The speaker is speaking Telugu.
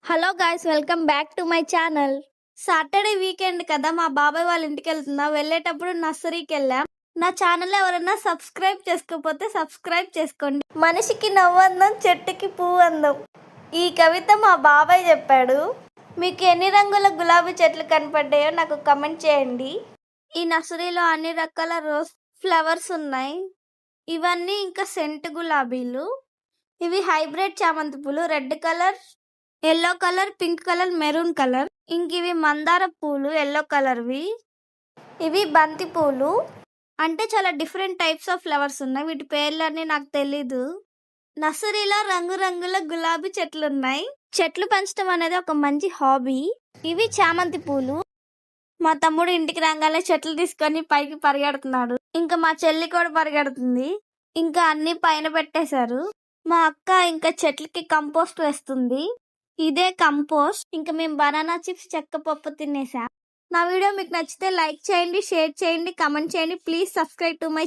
Hello guys, welcome back to my channel. Saturday weekend కదా, మా బాబాయ్ వాళ్ళ ఇంటికి వెళ్తున్నా. వెళ్ళేటప్పుడు నర్సరీకి వెళ్ళాం. నా ఛానల్ ఎవరైనా సబ్స్క్రైబ్ చేసుకోకపోతే సబ్స్క్రైబ్ చేసుకోండి. మనిషికి నవ్వందం, చెట్టుకి పువ్వు అందం. ఈ కవిత మా బాబాయ్ చెప్పాడు. మీకు ఎన్ని రంగుల గులాబీ చెట్లు కనపడ్డాయో నాకు కమెంట్ చేయండి. ఈ నర్సరీలో అన్ని రకాల రోజ్ ఫ్లవర్స్ ఉన్నాయి. ఇవన్నీ ఇంకా సెంట్ గులాబీలు. ఇవి హైబ్రిడ్ చామంతి పూలు. Red colour, yellow colour, pink colour, maroon colour. ఇంక ఇవి మందార పూలు, ఎల్లో కలర్వి. ఇవి బంతి పూలు. అంటే చాలా డిఫరెంట్ టైప్స్ ఆఫ్ ఫ్లవర్స్ ఉన్నాయి. వీటి పేర్లన్నీ నాకు తెలీదు. నర్సరీలో రంగురంగుల గులాబీ చెట్లు ఉన్నాయి. చెట్లు పెంచడం అనేది ఒక మంచి హాబీ. ఇవి చామంతి పూలు. మా తమ్ముడు ఇంటికి రాగానే చెట్లు తీసుకొని పైకి పరిగెడుతున్నాడు. ఇంకా మా చెల్లి కూడా పరిగెడుతుంది. ఇంకా అన్ని పైన పెట్టేశారు. మా అక్క ఇంకా చెట్లకి కంపోస్ట్ వేస్తుంది. ఇదే కంపోస్ట్. ఇంకా మేము బనానా చిప్స్, చెక్క పప్పు తినేసాం. నా వీడియో మీకు నచ్చితే లైక్ చేయండి, షేర్ చేయండి, కమెంట్ చేయండి. Please subscribe to my